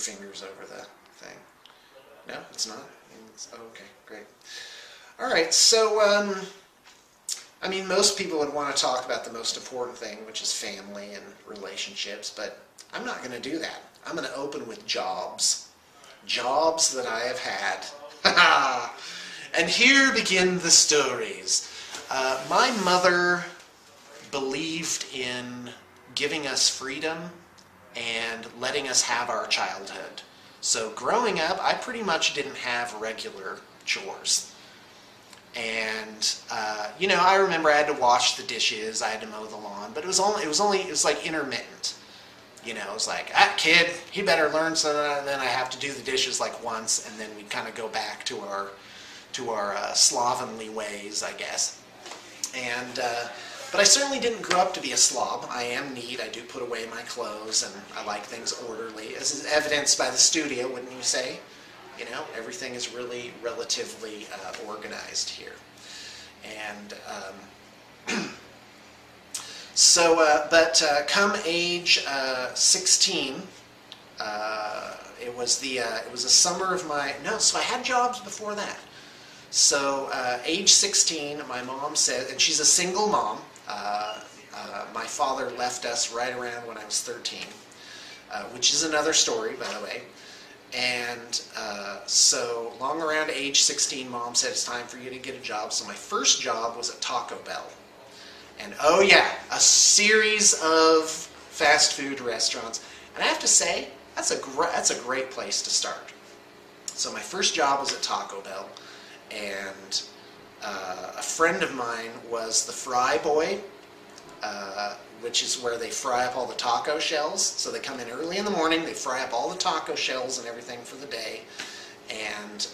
fingers over the thing. No, it's not? Okay, great. All right, so, I mean, most people would want to talk about the most important thing, which is family and relationships, but I'm not going to do that. I'm going to open with jobs. Jobs that I have had. And here begin the stories. My mother believed in giving us freedom and letting us have our childhood. So growing up, I pretty much didn't have regular chores. And you know, I remember I had to wash the dishes, I had to mow the lawn, but it was like intermittent. You know, it was like, kid, he better learn something, and then I have to do the dishes like once, and then we'd kind of go back to our slovenly ways, I guess. And but I certainly didn't grow up to be a slob. I am neat. I do put away my clothes, and I like things orderly, as is evidenced by the studio, wouldn't you say? You know, everything is really relatively organized here. And but come age 16, it was a summer of my, no, so I had jobs before that. So age 16, my mom said, and she's a single mom. My father left us right around when I was 13, which is another story, by the way. And so long around age 16, Mom said, it's time for you to get a job. So my first job was at Taco Bell. And oh yeah, a series of fast food restaurants. And I have to say, that's a great place to start. So my first job was at Taco Bell. And a friend of mine was the fry boy, which is where they fry up all the taco shells. So they come in early in the morning, they fry up all the taco shells and everything for the day. And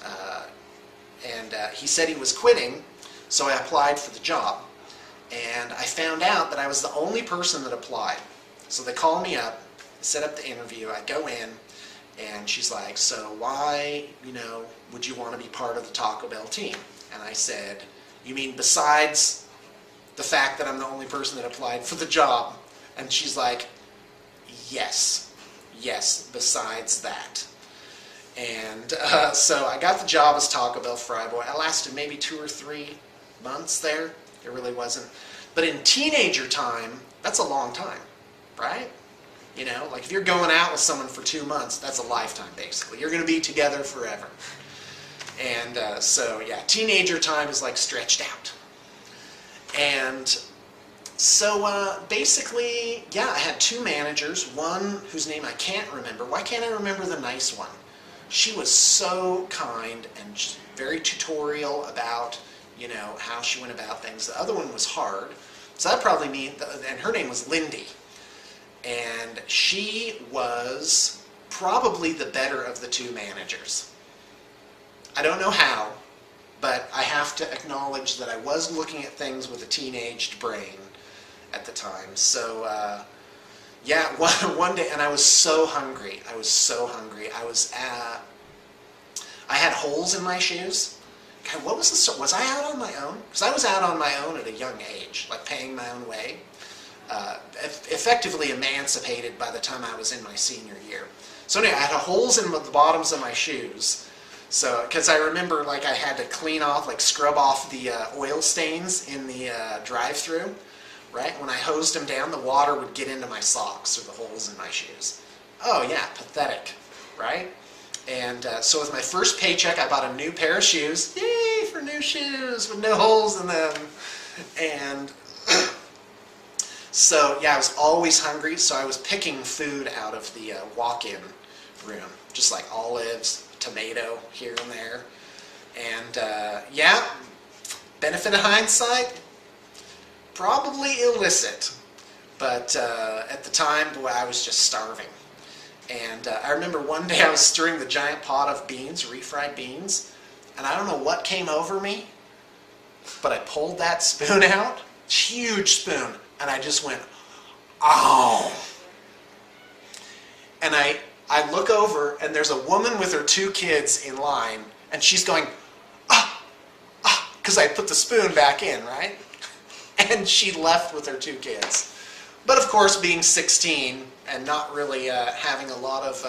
he said he was quitting, so I applied for the job. And I found out that I was the only person that applied. So they called me up, set up the interview, I go in, and she's like, so why, you know, would you want to be part of the Taco Bell team? And I said, you mean besides the fact that I'm the only person that applied for the job? And she's like, yes, besides that. And so I got the job as Taco Bell fry boy. I lasted maybe 2 or 3 months there. It really wasn't. But in teenager time, that's a long time, right? You know, like if you're going out with someone for 2 months, that's a lifetime basically. You're going to be together forever. And so yeah, teenager time is like stretched out. And so basically, yeah, I had 2 managers, one whose name I can't remember. Why can't I remember the nice one? She was so kind and very tutorial about, you know, how she went about things. The other one was hard. So that probably means, and her name was Lindy. And she was probably the better of the 2 managers. I don't know how, but I have to acknowledge that I was looking at things with a teenaged brain at the time. So, yeah, one day, and I was so hungry. I had holes in my shoes. God, what was the, was I out on my own? Because I was out on my own at a young age, like paying my own way. Effectively emancipated by the time I was in my senior year. So anyway, I had holes in the bottoms of my shoes. So, because I remember, like, I had to clean off, like, scrub off the oil stains in the drive-thru, right? When I hosed them down, the water would get into my socks or the holes in my shoes. Oh yeah, pathetic, right? And so with my first paycheck, I bought a new pair of shoes. Yay for new shoes with no holes in them. And so yeah, I was always hungry, so I was picking food out of the walk-in room, just like olives, tomato here and there. And yeah, benefit of hindsight, probably illicit. But at the time, boy, I was just starving. And I remember one day I was stirring the giant pot of beans, refried beans, and I don't know what came over me, but I pulled that spoon out, huge spoon, and I just went, ow. And I look over, and there's a woman with her 2 kids in line, and she's going, because I put the spoon back in, right? And she left with her 2 kids. But of course, being 16 and not really having a lot of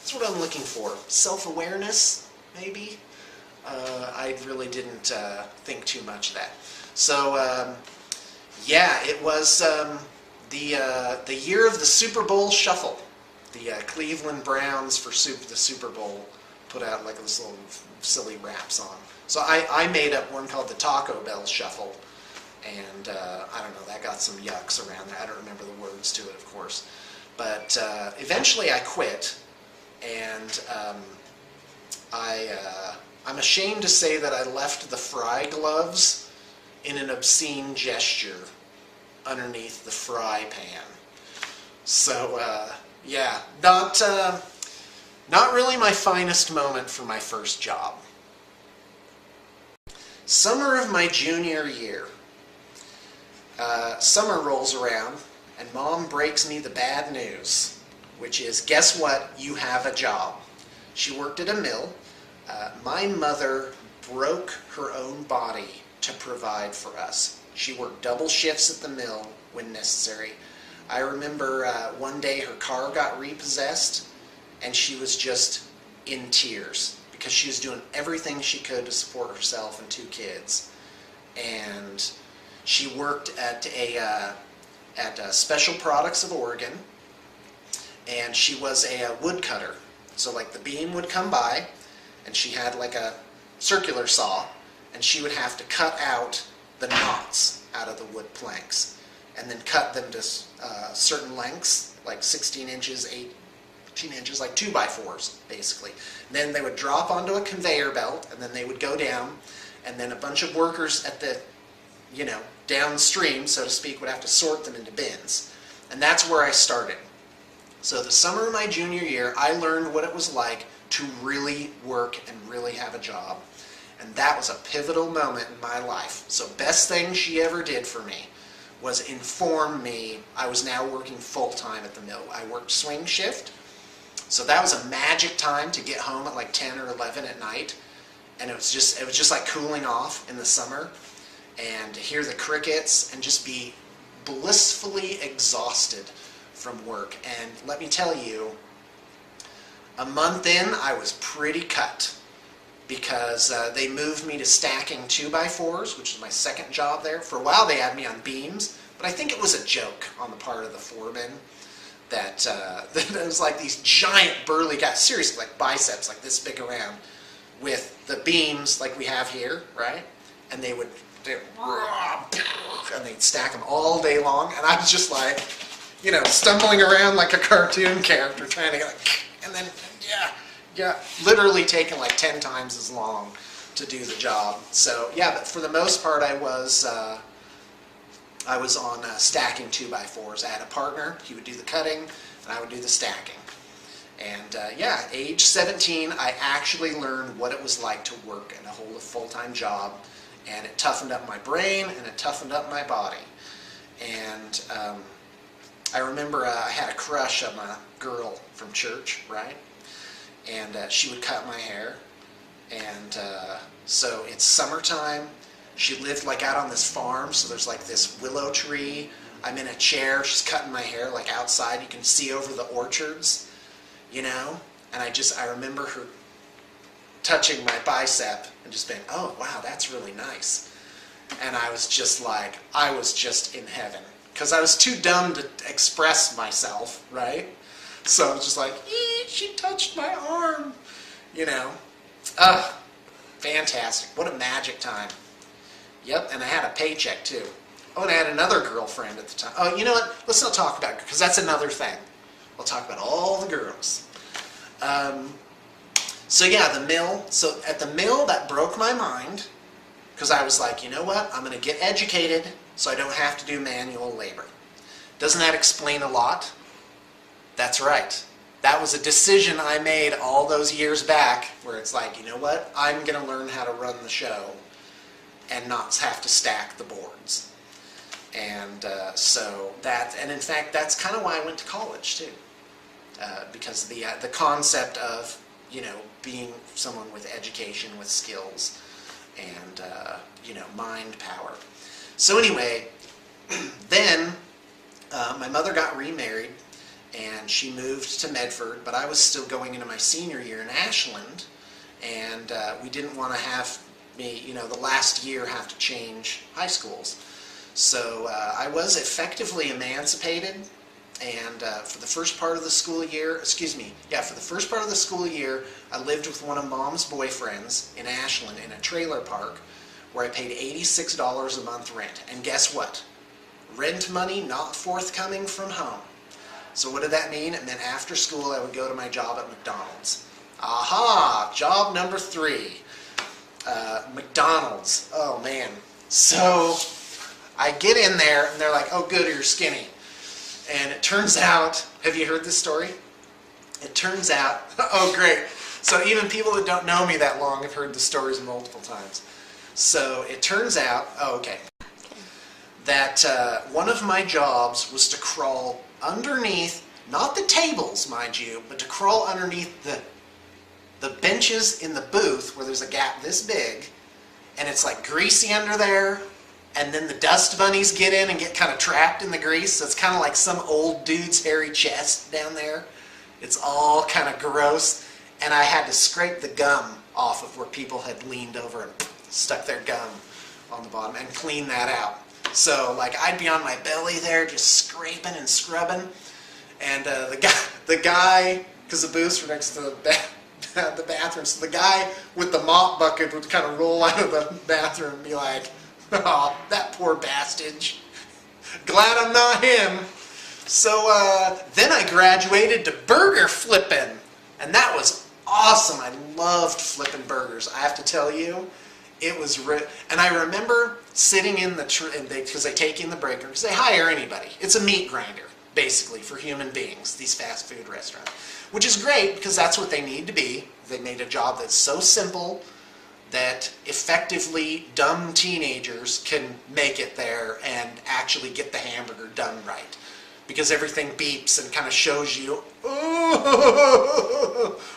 That's what I'm looking for. Self-awareness, maybe. I really didn't think too much of that. So yeah, it was the year of the Super Bowl Shuffle. The Cleveland Browns for the Super Bowl put out like this little silly rap song. So I made up one called the Taco Bell Shuffle, and I don't know, that got some yucks around there. I don't remember the words to it, of course. But eventually I quit, and I'm ashamed to say that I left the fry gloves in an obscene gesture underneath the fry pan. So yeah, not really my finest moment for my first job. Summer of my junior year. Summer rolls around, and Mom breaks me the bad news, which is, guess what? You have a job. She worked at a mill. My mother broke her own body to provide for us. She worked double shifts at the mill when necessary. I remember one day her car got repossessed, and she was just in tears because she was doing everything she could to support herself and 2 kids. And she worked at Special Products of Oregon, and she was a woodcutter. So like the beam would come by, and she had like a circular saw, and she would have to cut out the knots out of the wood planks, and then cut them to certain lengths, like 16 inches, 18 inches, like 2x4s, basically. And then they would drop onto a conveyor belt, and then they would go down, and then a bunch of workers at the, downstream, so to speak, would have to sort them into bins. And that's where I started. So the summer of my junior year, I learned what it was like to really work and really have a job. And that was a pivotal moment in my life. So best thing she ever did for me was inform me I was now working full-time at the mill. I worked swing shift, so that was a magic time to get home at like 10 or 11 at night, and it was just like cooling off in the summer, and to hear the crickets and just be blissfully exhausted from work. And let me tell you, a month in, I was pretty cut, because they moved me to stacking 2x4s, which was my second job there. For a while they had me on beams, but I think it was a joke on the part of the foreman that it was like these giant burly guys, seriously like biceps like this big around, with the beams like we have here, right? And they'd stack them all day long, and I was just like, stumbling around like a cartoon character trying to get like, and then yeah, literally taking like 10 times as long to do the job. So yeah, but for the most part, I was on stacking 2x4s. I had a partner; he would do the cutting, and I would do the stacking. And yeah, age 17, I actually learned what it was like to work and hold a full-time job, and it toughened up my brain and it toughened up my body. And I remember I had a crush on a girl from church, right? And she would cut my hair, and so it's summertime. She lived like out on this farm, so there's like this willow tree. I'm in a chair, she's cutting my hair like outside. You can see over the orchards, and I remember her touching my bicep and just being, oh wow, that's really nice. And I was just in heaven, because I was too dumb to express myself, right? So I was just like, she touched my arm, fantastic. What a magic time. Yep, and I had a paycheck too. Oh, and I had another girlfriend at the time. Oh, you know what? Let's not talk about it, because that's another thing. We'll talk about all the girls. So yeah, the mill. So at the mill, that broke my mind, because I was like, you know what? I'm going to get educated so I don't have to do manual labor. Doesn't that explain a lot? That's right. That was a decision I made all those years back, where it's like, you know what? I'm going to learn how to run the show and not have to stack the boards. And and in fact, that's kind of why I went to college too, because the concept of being someone with education, with skills, and mind power. So anyway, then my mother got remarried, and she moved to Medford, but I was still going into my senior year in Ashland, and we didn't want to have me, the last year have to change high schools. So I was effectively emancipated, and for the first part of the school year, for the first part of the school year, I lived with one of Mom's boyfriends in Ashland in a trailer park where I paid $86 a month rent. And guess what? Rent money not forthcoming from home. So what did that mean? It meant after school I would go to my job at McDonald's. Aha! Job number 3. McDonald's. Oh man. So I get in there and they're like, oh good, you're skinny. And it turns out, have you heard this story? It turns out, oh great. So even people that don't know me that long have heard the stories multiple times. So it turns out, that one of my jobs was to crawl underneath, not the tables, mind you, but to crawl underneath the benches in the booth where there's a gap this big, and it's like greasy under there, and then the dust bunnies get in and get kind of trapped in the grease, so it's kind of like some old dude's hairy chest down there. It's all kind of gross, and I had to scrape the gum off of where people had leaned over and stuck their gum on the bottom and clean that out. So like I'd be on my belly there just scraping and scrubbing, and the guy, because the booths were next to the bathroom, so the guy with the mop bucket would kind of roll out of the bathroom and be like, oh, that poor bastard. Glad I'm not him. So then I graduated to burger flipping, and that was awesome. I loved flipping burgers, I have to tell you. It was and I remember sitting in the because they take you in the break room, because they hire anybody. It's a meat grinder, basically, for human beings, these fast food restaurants. Which is great, because that's what they need to be. They made a job that's so simple that effectively dumb teenagers can make it there and actually get the hamburger done right. Because everything beeps and kind of shows you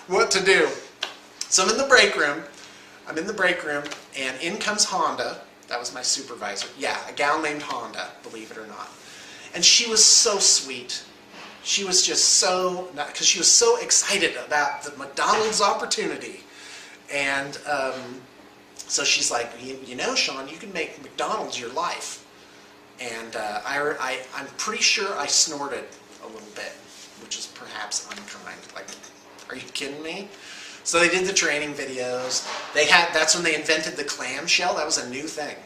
what to do. So I'm in the break room, and in comes Honda. That was my supervisor. Yeah, a gal named Honda, believe it or not. And she was so sweet. She was just so, because she was so excited about the McDonald's opportunity. And so she's like, you know, Sean, you can make McDonald's your life. And I'm pretty sure I snorted a little bit, which is perhaps unkind. Like, are you kidding me? So they did the training videos. That's when they invented the clamshell. That was a new thing,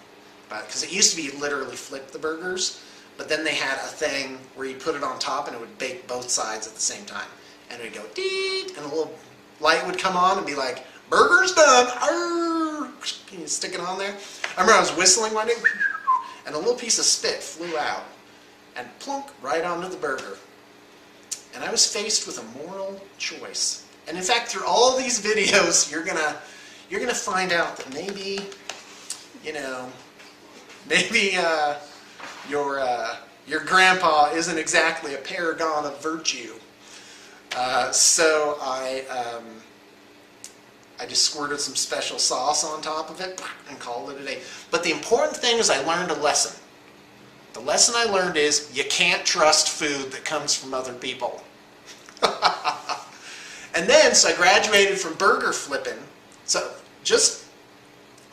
because it used to be literally flip the burgers, but then they had a thing where you put it on top and it would bake both sides at the same time, and it would go deet, and a little light would come on and be like, "Burger's done." Arr! Can you stick it on there? I remember I was whistling one day, and a little piece of spit flew out and plunk right onto the burger, and I was faced with a moral choice. And in fact, through all these videos, you're gonna find out that maybe, your grandpa isn't exactly a paragon of virtue. So I just squirted some special sauce on top of it and called it a day. But the important thing is I learned a lesson. The lesson I learned is you can't trust food that comes from other people. And then, so I graduated from burger flipping. So just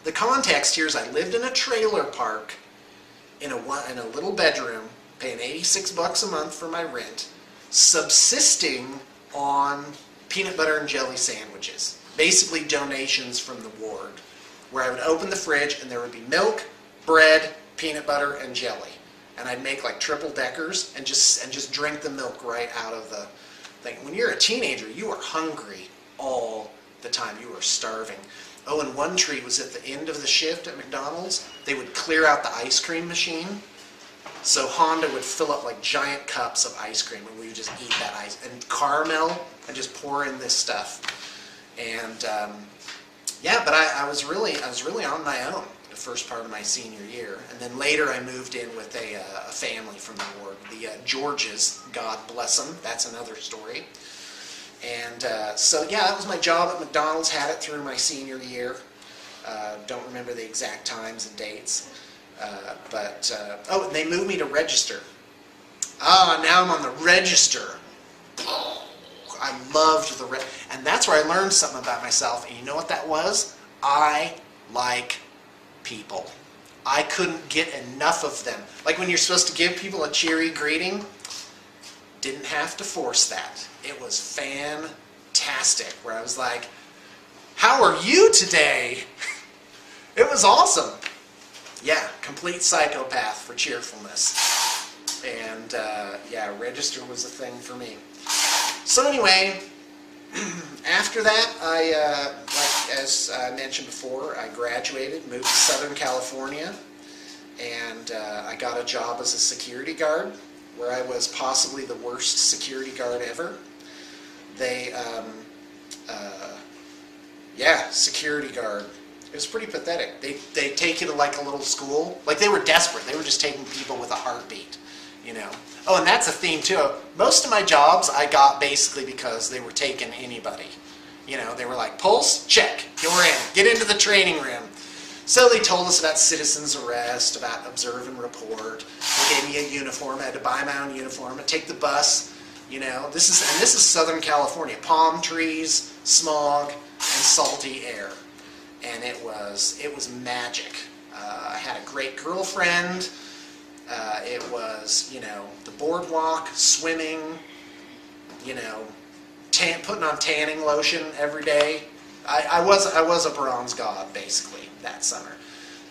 the context here is I lived in a trailer park in a little bedroom, paying $86 a month for my rent, subsisting on peanut butter and jelly sandwiches. Basically donations from the ward, where I would open the fridge and there would be milk, bread, peanut butter, and jelly. And I'd make like triple deckers and just drink the milk right out of the thing. When you're a teenager, you are hungry all the time. You are starving. Oh, and one treat was at the end of the shift at McDonald's, they would clear out the ice cream machine. So Honda would fill up like giant cups of ice cream, and we would just eat that ice and caramel and just pour in this stuff. And yeah, but I was really on my own the first part of my senior year, and then later I moved in with a family from the ward, the Georges, God bless them. That's another story. And so yeah, that was my job at McDonald's. Had it through my senior year. Don't remember the exact times and dates, but oh, and they moved me to register. Ah, now I'm on the register. I loved the and that's where I learned something about myself. And you know what that was? I like people. I couldn't get enough of them. Like when you're supposed to give people a cheery greeting, didn't have to force that. It was fantastic. Where I was like, "How are you today?" It was awesome. Yeah, complete psychopath for cheerfulness. And yeah, register was a thing for me. So anyway, after that, like as I mentioned before, I graduated, moved to Southern California, and I got a job as a security guard, where I was possibly the worst security guard ever. They, yeah, security guard. It was pretty pathetic. They take you to like a little school. Like they were desperate. They were just taking people with a heartbeat, you know. Oh, and that's a theme too. Most of my jobs I got basically because they were taking anybody. You know, they were like, pulse, check, you're in. Get into the training room. So they told us about citizen's arrest, about observe and report. They gave me a uniform. I had to buy my own uniform. I'd take the bus. You know, this is Southern California. Palm trees, smog, and salty air. And it was magic. I had a great girlfriend. It was, you know, the boardwalk, swimming, you know, putting on tanning lotion every day. I was a bronze god basically that summer.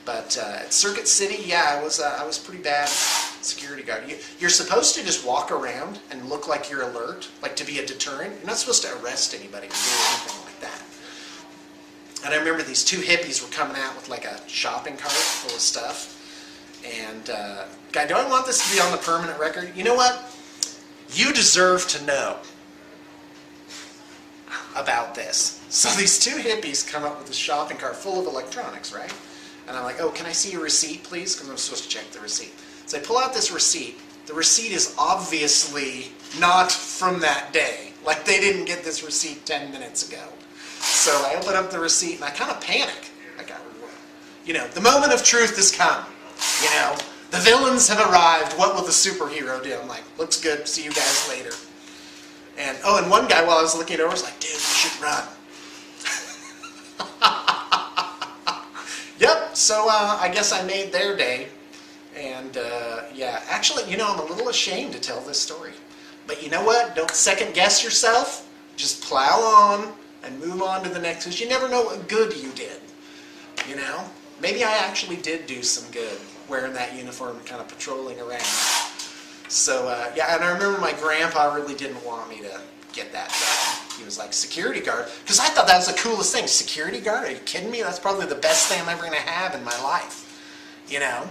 But at Circuit City, yeah, I was pretty bad security guard. You're supposed to just walk around and look like you're alert, like to be a deterrent. You're not supposed to arrest anybody or do anything like that. And I remember these two hippies were coming out with like a shopping cart full of stuff. And, guy, do I want this to be on the permanent record? You know what? You deserve to know about this. So these two hippies come up with a shopping cart full of electronics, right? And I'm like, oh, can I see your receipt, please? Because I'm supposed to check the receipt. So I pull out this receipt. The receipt is obviously not from that day. Like they didn't get this receipt 10 minutes ago. So I open up the receipt and I kind of panic. Like, you know, the moment of truth has come. You know, the villains have arrived. What will the superhero do? I'm like, looks good. See you guys later. And oh, and one guy while I was looking it over was like, dude, you should run. Yep. So I guess I made their day. And yeah, actually, you know, I'm a little ashamed to tell this story. But you know what? Don't second guess yourself. Just plow on and move on to the next. Because you never know what good you did. You know? Maybe I actually did do some good wearing that uniform and kind of patrolling around. So, yeah, and I remember my grandpa really didn't want me to get that job. He was like, security guard? Because I thought that was the coolest thing. Security guard? Are you kidding me? That's probably the best thing I'm ever going to have in my life. You know?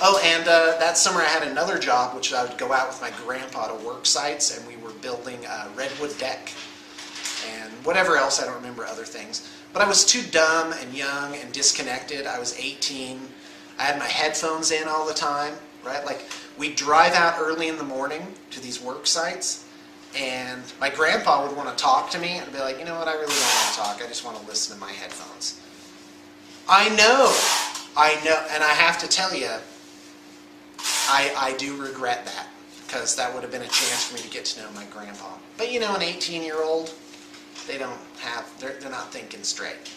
Oh, and that summer I had another job, which I would go out with my grandpa to work sites, and we were building a redwood deck. And whatever else, I don't remember other things. But I was too dumb and young and disconnected. I was 18. I had my headphones in all the time, right? Like, we'd drive out early in the morning to these work sites, and my grandpa would want to talk to me, and I'd be like, you know what, I really don't want to talk. I just want to listen to my headphones. I know, and I have to tell you, I do regret that, because that would have been a chance for me to get to know my grandpa. But, you know, an 18-year-old, they don't have, they're not thinking straight.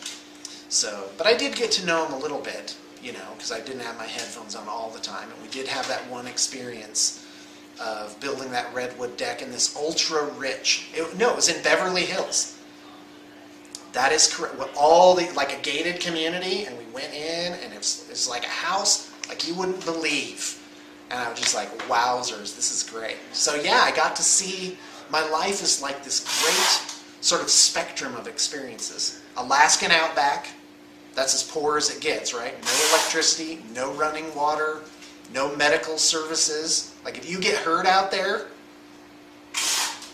So, but I did get to know him a little bit, you know, because I didn't have my headphones on all the time. And we did have that one experience of building that redwood deck in this ultra rich, it was in Beverly Hills. That is correct. All the, like a gated community, and we went in, and it's like a house like you wouldn't believe. And I was just like, wowzers, this is great. So yeah, I got to see, my life is like this great sort of spectrum of experiences. Alaskan outback, that's as poor as it gets, right? No electricity, no running water, no medical services. Like if you get hurt out there,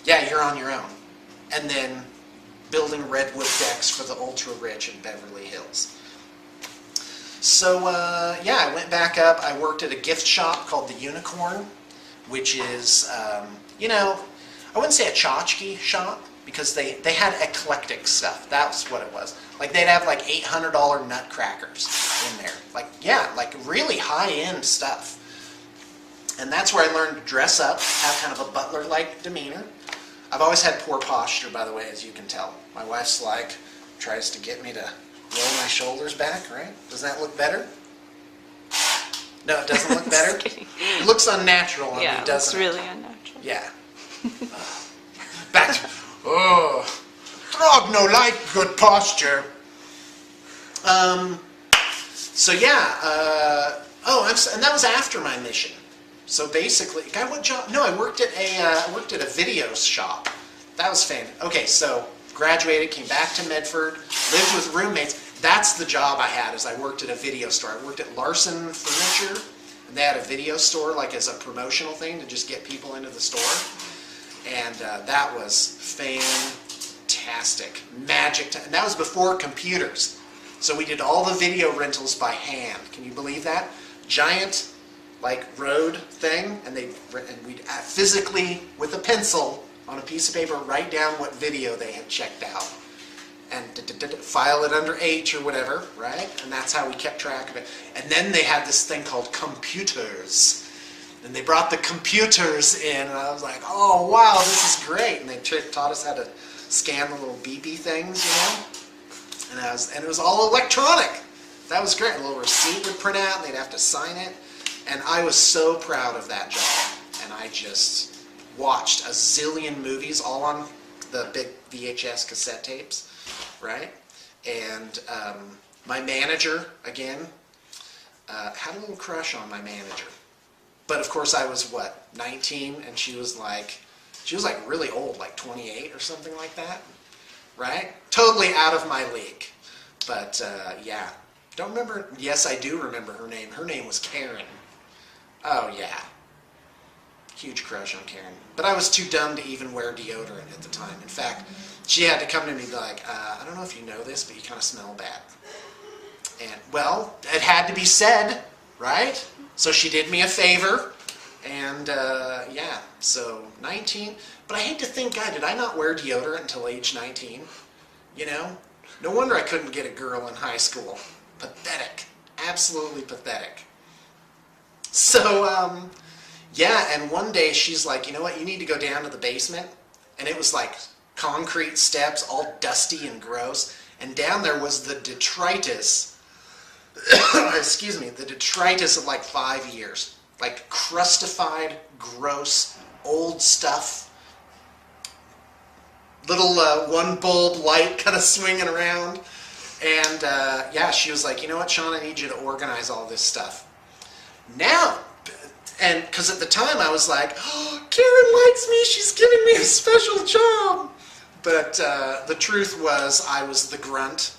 yeah, you're on your own. And then building redwood decks for the ultra rich in Beverly Hills. So yeah, I went back up. I worked at a gift shop called the Unicorn, which is, you know, I wouldn't say a tchotchke shop, because they had eclectic stuff. That's what it was. Like they'd have like $800 nutcrackers in there. Like, yeah, like really high-end stuff. And that's where I learned to dress up, have kind of a butler-like demeanor. I've always had poor posture, by the way, as you can tell. My wife's like, tries to get me to roll my shoulders back, right? Does that look better? No, it doesn't look better? It looks unnatural on me, doesn't it? Yeah, it's really unnatural. Yeah. Back to, Throg no like good posture. So yeah, and that was after my mission. So basically, guy, what job? No, I worked at a video shop. That was fantastic. Okay, so graduated, came back to Medford, lived with roommates. That's the job I had. Is I worked at a video store. I worked at Larson Furniture, and they had a video store like as a promotional thing to just get people into the store, and that was fantastic, magic. And that was before computers. So we did all the video rentals by hand. Can you believe that? Giant, like, road thing, and we'd physically, with a pencil on a piece of paper, write down what video they had checked out, and file it under H or whatever, right? And that's how we kept track of it. And then they had this thing called computers. And they brought the computers in, and I was like, oh, wow, this is great. And they taught us how to scan the little beepy things, you know? And it was all electronic. That was great. A little receipt would print out, and they'd have to sign it. And I was so proud of that job. And I just watched a zillion movies, all on the big VHS cassette tapes, right? And my manager, again, had a little crush on my manager. But of course I was, 19? And she was like really old, like 28 or something like that. Right? Totally out of my league. But, yeah. Don't remember. Yes, I do remember her name. Her name was Karen. Oh, yeah. Huge crush on Karen. But I was too dumb to even wear deodorant at the time. In fact, she had to come to me and be like, I don't know if you know this, but you kind of smell bad. And, well, it had to be said, right? So she did me a favor. And, yeah, so 19. But I hate to think, God, did I not wear deodorant until age 19? You know? No wonder I couldn't get a girl in high school. Pathetic. Absolutely pathetic. So, yeah, and one day she's like, you know what, you need to go down to the basement. And it was like concrete steps, all dusty and gross. And down there was the detritus, excuse me, the detritus of like 5 years. Like crustified, gross, old stuff. Little one bulb light kind of swinging around. And yeah, she was like, you know what, Sean, I need you to organize all this stuff. Now, and because at the time I was like, oh, Karen likes me, she's giving me a special job. But the truth was I was the grunt.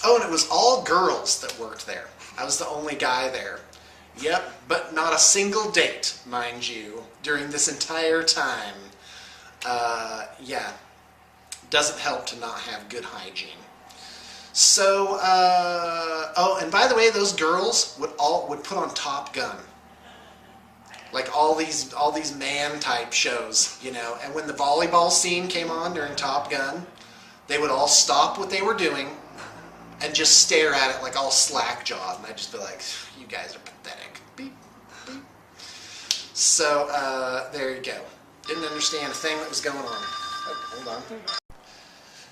Oh, and it was all girls that worked there. I was the only guy there. Yep, but not a single date, mind you, during this entire time. Yeah, doesn't help to not have good hygiene. So, oh, and by the way, those girls would put on Top Gun, like all these man type shows, you know. And when the volleyball scene came on during Top Gun, they would all stop what they were doing and just stare at it like all slack-jawed, and I'd just be like, you guys are pathetic. Beep, beep. So, there you go. Didn't understand a thing that was going on. Oh, hold on.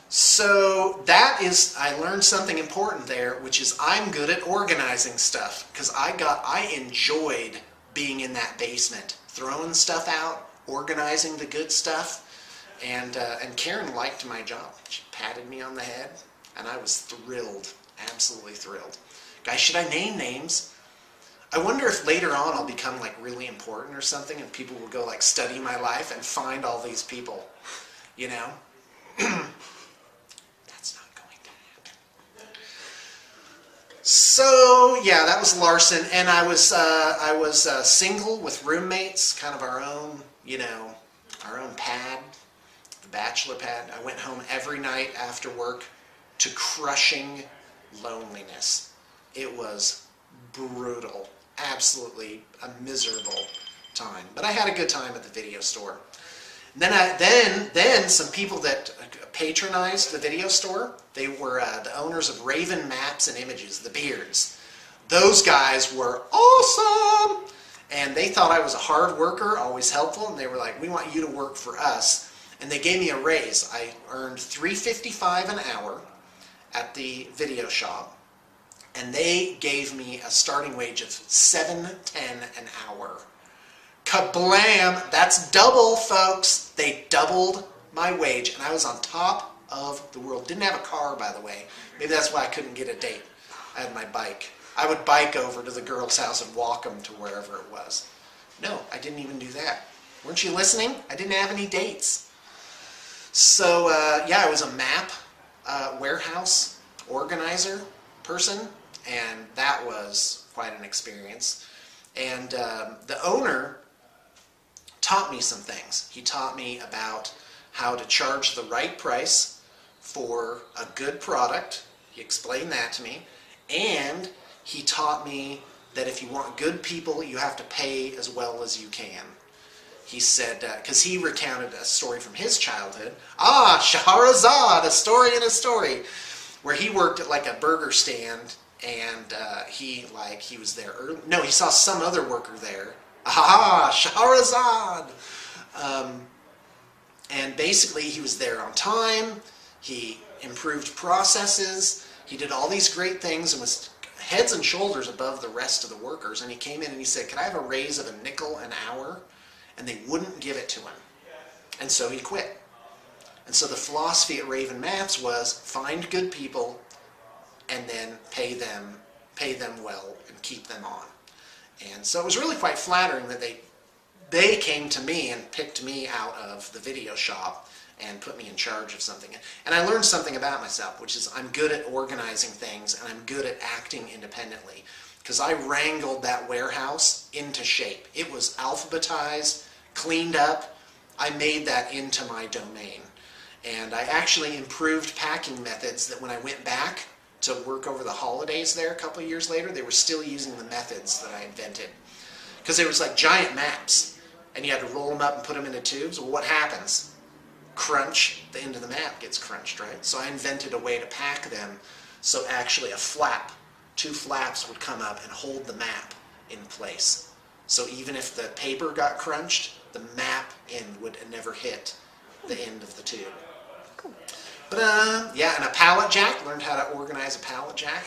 So that is, I learned something important there, which is I'm good at organizing stuff, because I enjoyed being in that basement, throwing stuff out, organizing the good stuff, and Karen liked my job. She patted me on the head, and I was thrilled, absolutely thrilled. Guys, should I name names? I wonder if later on I'll become like really important or something, and people will go like study my life and find all these people, you know? That's not going to happen. So yeah, that was Larson, and I was single with roommates, kind of our own, you know, our own pad, the bachelor pad. I went home every night after work to crushing loneliness. It was brutal, absolutely a miserable time. But I had a good time at the video store. And then some people that patronized the video store, they were the owners of Raven Maps and Images, the Beards. Those guys were awesome! And they thought I was a hard worker, always helpful, and they were like, we want you to work for us. and they gave me a raise. I earned $3.55 an hour at the video shop, and they gave me a starting wage of $7.10 an hour. Kablam! That's double, folks. They doubled my wage, and I was on top of the world. Didn't have a car, by the way. Maybe that's why I couldn't get a date. I had my bike. I would bike over to the girl's house and walk them to wherever it was. No, I didn't even do that. Weren't you listening? I didn't have any dates. So, yeah, I was a map warehouse organizer person, and that was quite an experience. And the owner taught me some things. He taught me about how to charge the right price for a good product. He explained that to me. And he taught me that if you want good people, you have to pay as well as you can. He said, because he recounted a story from his childhood. Ah, Shahrazad, a story in a story, where he worked at like a burger stand, and he was there early. No, he saw some other worker there. Ah, Shahrazad. And basically he was there on time. He improved processes. He did all these great things and was heads and shoulders above the rest of the workers. And he came in and he said, "Can I have a raise of $0.05 an hour?" And they wouldn't give it to him. And so he quit. And so the philosophy at Raven Maps was find good people and then pay them well and keep them on. And so it was really quite flattering that they came to me and picked me out of the video shop and put me in charge of something. And I learned something about myself, which is I'm good at organizing things and I'm good at acting independently. Because I wrangled that warehouse into shape. It was alphabetized, cleaned up. I made that into my domain. And I actually improved packing methods that when I went back to work over the holidays there a couple of years later, they were still using the methods that I invented. Because they was like giant maps, and you had to roll them up and put them into tubes. Well, what happens? Crunch, the end of the map gets crunched, right? So I invented a way to pack them so actually a flap, 2 flaps would come up and hold the map in place. So even if the paper got crunched, the map end would never hit the end of the tube. Cool. But yeah, and a pallet jack, learned how to organize a pallet jack.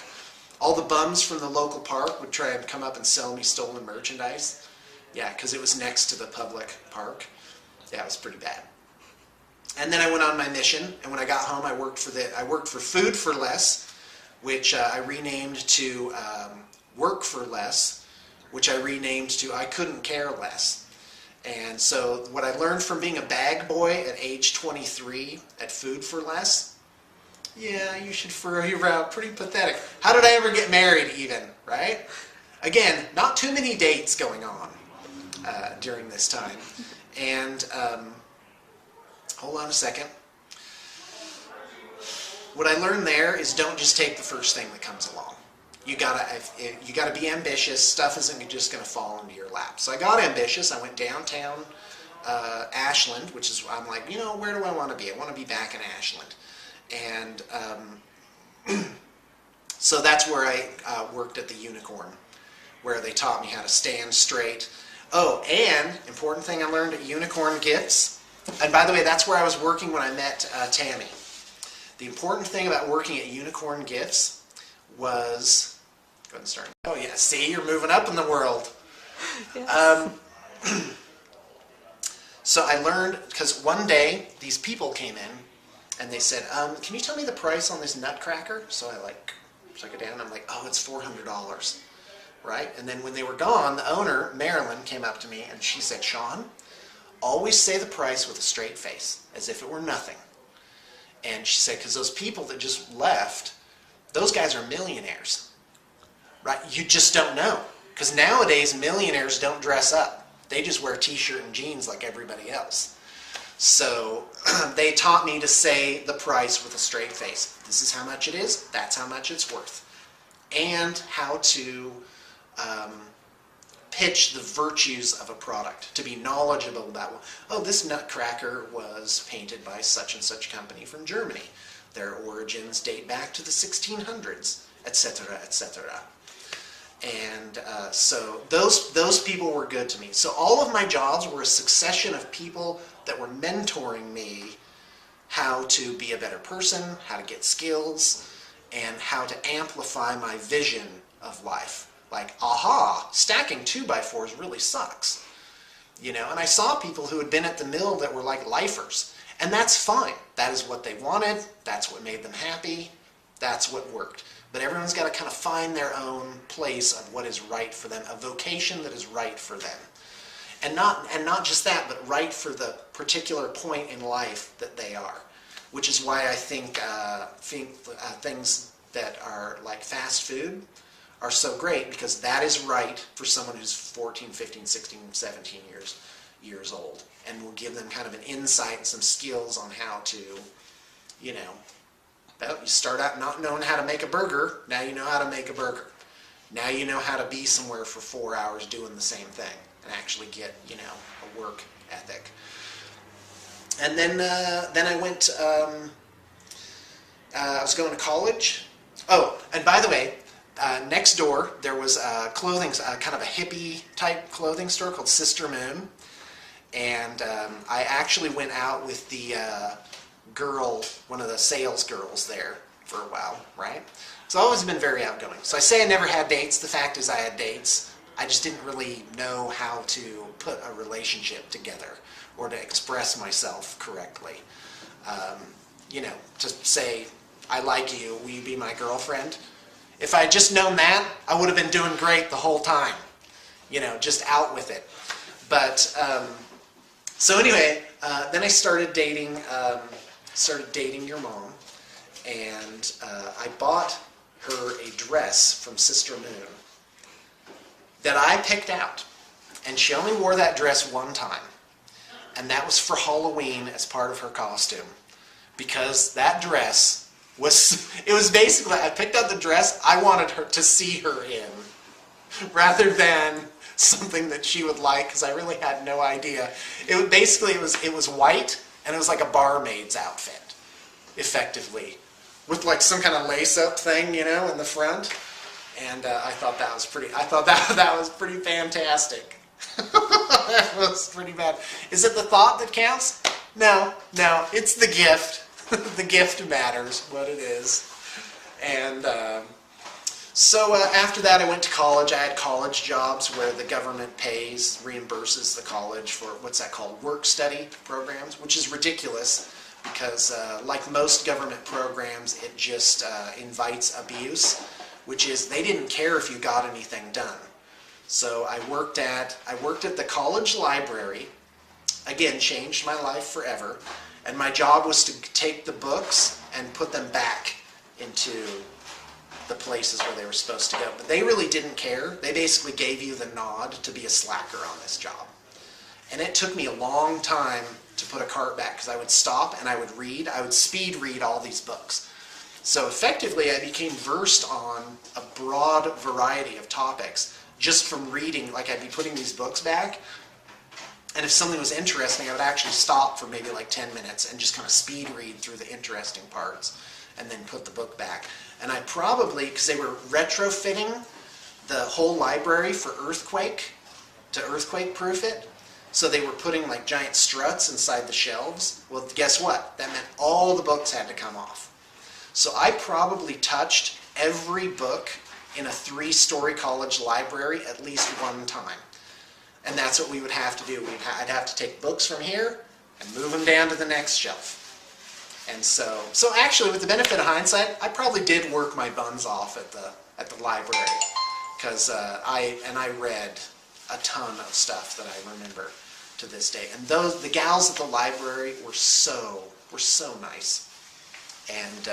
All the bums from the local park would try and come up and sell me stolen merchandise. Yeah, because it was next to the public park. Yeah, it was pretty bad. And then I went on my mission, and when I got home, I worked for Food for Less, which I renamed to Work for Less, which I renamed to I Couldn't Care Less. And so what I learned from being a bag boy at age 23 at Food for Less, yeah, you should furrow your brow, pretty pathetic. How did I ever get married even, right? Again, not too many dates going on during this time. And hold on a second. What I learned there is don't just take the first thing that comes along. You gotta be ambitious. Stuff isn't just gonna fall into your lap. So I got ambitious. I went downtown Ashland, which is, I'm like, you know, where do I want to be? I want to be back in Ashland. And so that's where I worked at the Unicorn, where they taught me how to stand straight. Oh, and important thing I learned at Unicorn Gifts, and by the way, that's where I was working when I met Tammy. The important thing about working at Unicorn Gifts was, go ahead and start. Oh yeah, see, you're moving up in the world. Yes. So I learned, because one day these people came in and they said, can you tell me the price on this nutcracker? So I took it down and I'm like, oh, it's $400, right? And then when they were gone, the owner, Marilyn, came up to me and she said, Sean, always say the price with a straight face, as if it were nothing. And she said, because those people that just left, those guys are millionaires, right? You just don't know. Because nowadays, millionaires don't dress up. They just wear a t-shirt and jeans like everybody else. So they taught me to say the price with a straight face. This is how much it is. That's how much it's worth. And how to pitch the virtues of a product, to be knowledgeable about, oh, this nutcracker was painted by such and such company from Germany. Their origins date back to the 1600s, etc., etc. And so those people were good to me. So all of my jobs were a succession of people that were mentoring me how to be a better person, how to get skills, and how to amplify my vision of life. Like, aha, stacking 2x4s really sucks. You know, and I saw people who had been at the mill that were like lifers. And that's fine. That is what they wanted. That's what made them happy. That's what worked. But everyone's got to kind of find their own place of what is right for them, a vocation that is right for them. And not just that, but right for the particular point in life that they are. Which is why I think things that are like fast food are so great, because that is right for someone who's 14, 15, 16, 17 years old, and will give them kind of an insight and some skills on how to, you know, well, you start out not knowing how to make a burger, now you know how to make a burger. Now you know how to be somewhere for 4 hours doing the same thing and actually get, you know, a work ethic. And then I went, I was going to college. Oh, and by the way, next door there was a clothing, kind of a hippie type clothing store called Sister Moon. And I actually went out with the girl, one of the sales girls there for a while, right? So I've always been very outgoing. So I say I never had dates. The fact is I had dates. I just didn't really know how to put a relationship together or to express myself correctly. You know, to say, I like you, will you be my girlfriend? If I had just known that, I would have been doing great the whole time. You know, just out with it. But, so anyway, then I started dating your mom, and I bought her a dress from Sister Moon that I picked out. And she only wore that dress one time. And that was for Halloween as part of her costume. Because that dress was, it was basically, I picked out the dress I wanted her to see her in, rather than something that she would like, because I really had no idea. It was white, and it was like a barmaid's outfit, effectively, with like some kind of lace-up thing, you know, in the front. And I thought that was pretty fantastic. That was pretty bad. Is it the thought that counts? No, it's the gift. The gift matters, what it is. And so after that I went to college. I had college jobs where the government reimburses the college for, what's that called, work-study programs, which is ridiculous because like most government programs, it just invites abuse, which is they didn't care if you got anything done. So I worked at the college library, again, changed my life forever, and my job was to take the books and put them back into the places where they were supposed to go. But they really didn't care. They basically gave you the nod to be a slacker on this job. And it took me a long time to put a cart back, because I would stop and I would read. I would speed read all these books. So effectively I became versed on a broad variety of topics just from reading. Like, I'd be putting these books back, and if something was interesting, I would actually stop for maybe like 10 minutes and just kind of speed read through the interesting parts and then put the book back. And I probably, because they were retrofitting the whole library for earthquake, to earthquake proof it, so they were putting like giant struts inside the shelves. Well, guess what? That meant all the books had to come off. So I probably touched every book in a 3-story college library at least one time. And that's what we would have to do. I'd have to take books from here and move them down to the next shelf. And so actually, with the benefit of hindsight, I probably did work my buns off at the library, because I read a ton of stuff that I remember to this day. And the gals at the library were so nice. And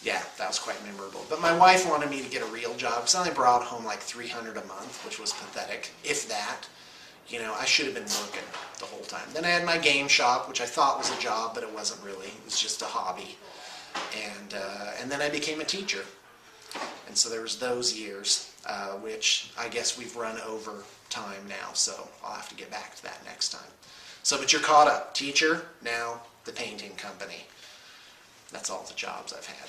yeah, that was quite memorable. But my wife wanted me to get a real job, because I only brought home like $300 a month, which was pathetic, if that. You know, I should have been working the whole time. Then I had my game shop, which I thought was a job, but it wasn't really. It was just a hobby. And then I became a teacher. And so there was those years, which I guess we've run over time now, so I'll have to get back to that next time. So, but you're caught up. Teacher, now the painting company. That's all the jobs I've had.